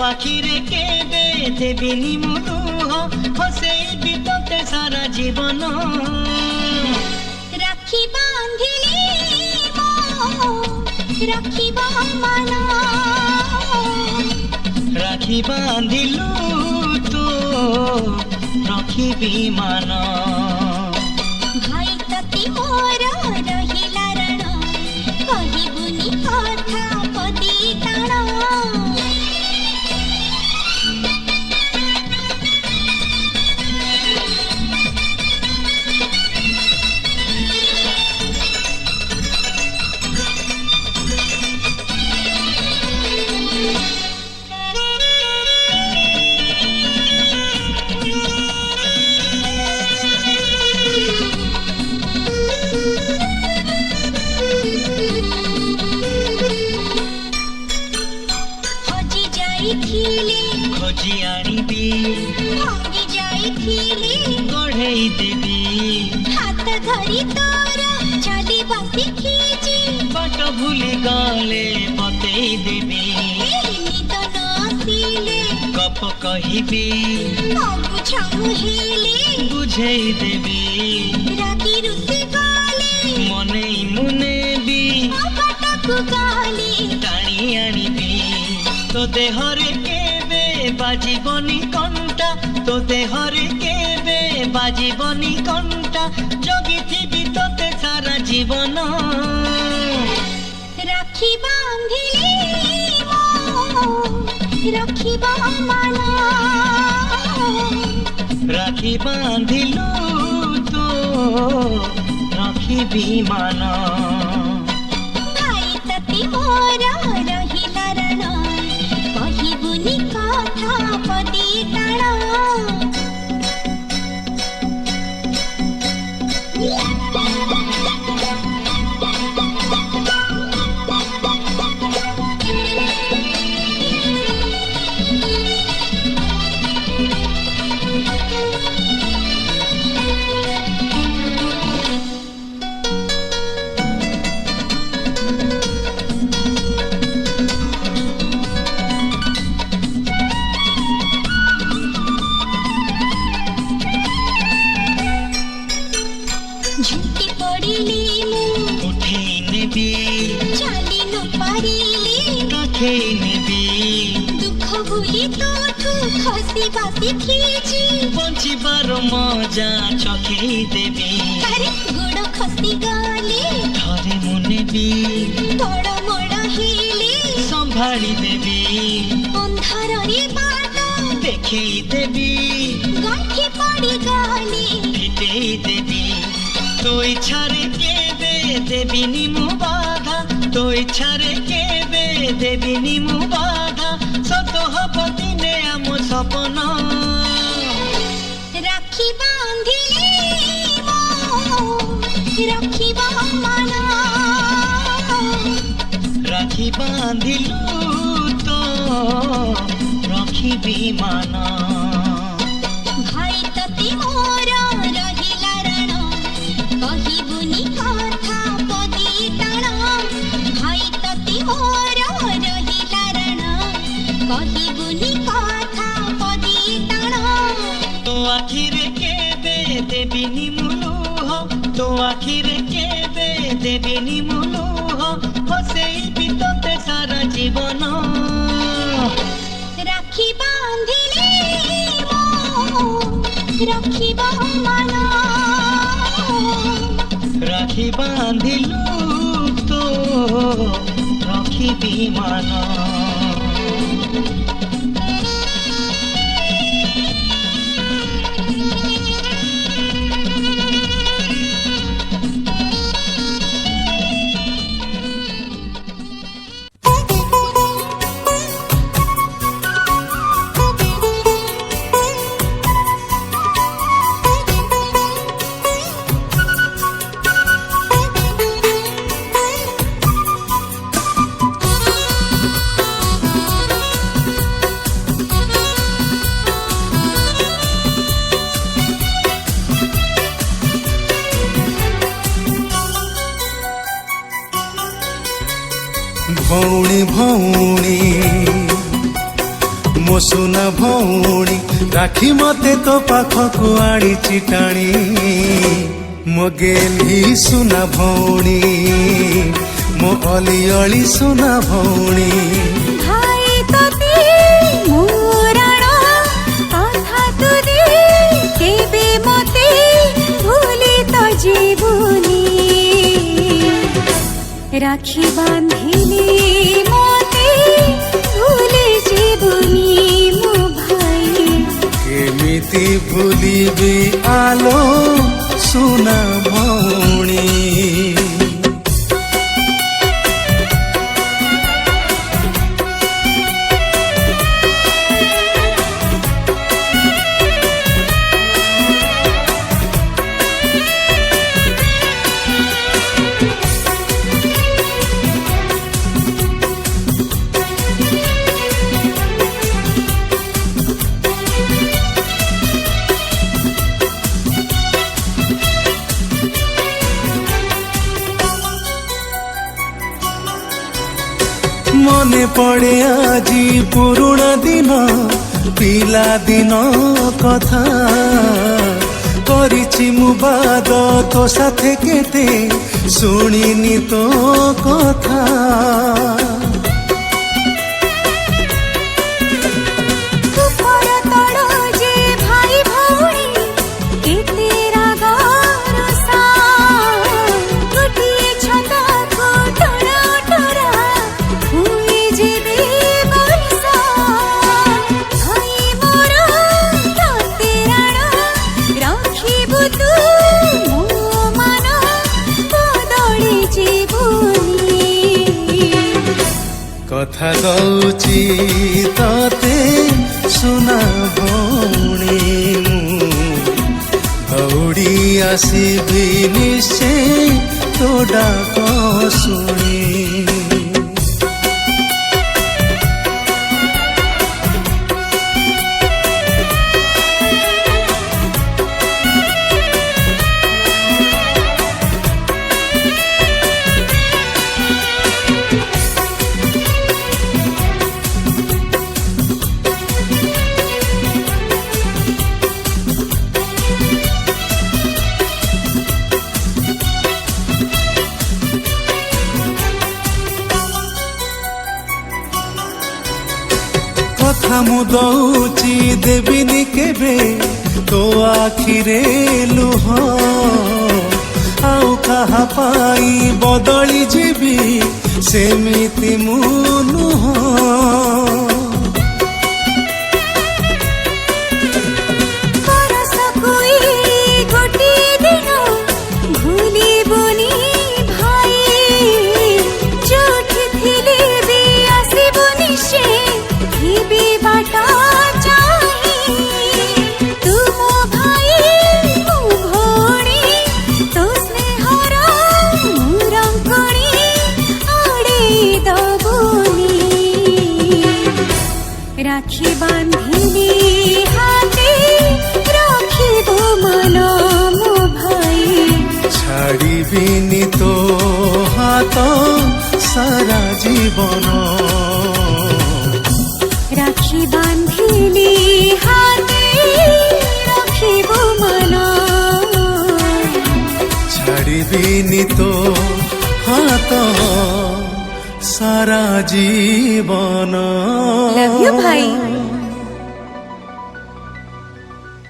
আখিরে কেবে দেবিনি মুলুহ হসেইবি তোতে সারা জীবন রাখি বাঁধিলি রাখিব মান রাখি বাঁধিলু তো রখিবি মান ভাই ততি মোর রহিলা ରଣ কহিবুনি কথা পদি টাণ खोजी आनिबी भांगी जाइथिली गढ़ेई देबी हाथ धरी तोर चली बसी खींची बाट भूली गले बतेई देबी निद न आसिले गप कहिबी बुझामुहिले बुझेई देबी रागी रुसी गले मने मुनेबी बाटकु गले टाणी आनिबी तो देहरे केबे बाजिबनी कंटा तो देहरे केबे बाजिबनी कंटा जगिथिबी तोते सारा जीवन राखी बांधिली राखिब मान राखी बांधिलु तो रखिबी मान भाई तती मोर रहिला रण कहिबुनि कथा पदी टाण झुंकी पड़िली मु उठेई नेबी चाली न पारिली रखेई नेबी दुख भूली तोठू खसी बासी खींची बंचिबार मजा चखेई देबी अरे गोड़ खसी गले धरे मु नेबी तड़ मड़ हेले संभाली देबी अंधार रे बाट देखेई देबी गंठी पड़ी गले फिटेई देबी तो इच्छारे केबे देबिनी मु बाधा तो इच्छारे केबे देबिनी मु बाधा सत हब दिने आम सपन राखी बांधिली राखिब मान राखी बांधिलु तो रखिबी मान भाई तती मोर रहिला रण कहिबुनि कथा पदी टाण भाई तती मोर रहिला रण कहिबुनि कथा पदी टाण तो आखिरे केबे देबिनी मुलुह तो आखिरे केबे देबिनी मुलुह हसेइबी तोते सारा जीवन राखी बांधिली राखिब मान राखी बांधिलु तो रखिबी मान भौणी भौणी ମୋ ସୁନା ଭଉଣୀ ରାକ୍ଷୀ ମତେ ତୋ ପାଖକୁ ଆଣିଛି ଟାଣି ମୋ ଗେଲି ସୁନା ଭଉଣୀ ମୋ ଅଲି ଅଳି ସୁନା ଭଉଣୀ ଭାଇ ତତେ ମୋରଣ କଥା ତୁ ଦେ କେବେ ମତେ ଭୁଲି ତ ଯିବୁନି ରାକ୍ଷୀ ବାନ୍ଧିଲେ ମତେ ଭୁଲି ଯିବୁନି ମୋ ଭାଇ କେମିତି ଭୁଲିବି ଆଲୋ ସୁନା ଭଉଣୀ মনে পড়ে আজি পুরুণা দিন পিলা দিন কথা করিছি মু বাদ তো সাথে কেতে শুনিনি তো কথা ଉପର ତଳ ଯେ ଭାଇ ଭଉଣୀ କେତେ ରାଗ ରୁଷା ଗୋଟିଏ ଛତାକୁ ତଳ ଟରା ହୁଏ ଯେବେ ବର୍ଷା ଭାଇ ମୋର ତତେ ରାଣ ରଖିବୁ ତୁ ମୋ ମାନ ବଦଳି ଯିବୁନି কথা দৌছি ততে সুনা ভৌণী দৌড়ি আসিবি নিশ্চয় তো ডাক শুনি কথা মু দৌছি দেবিনি কেবে তো আখিরে লুহ আউ কাহা পাই বদলি ଯିବି সেমিতি মু নুহ ବରଷକୁ ଏଇ ଗୋଟିଏ ଦିନ ଭୁଲିବୁନି ଭାଇ ଯୋଉଠି ଥିଲେ ବି ଆସିବୁନି ସେ ଥିବି ବାଟ ଚାହିଁ ତୁ ମୋ ଭାଇ ମୋ ଭଉଣୀ ତୋ ସ୍ନେହର ମୁଁ ରଙ୍କଣି ଆଡ଼େଇ ଦବୁନି রাখি বান্ধিলি হাতে রাখিবো মন মো ভাই ছাড়িবিনি তো হাত সারা জীবন রাখি বান্ধিলি হাতে রাখিবো মন ছাড়িবিনি তো হাত সারা জীবন লাভ ইউ ভাই।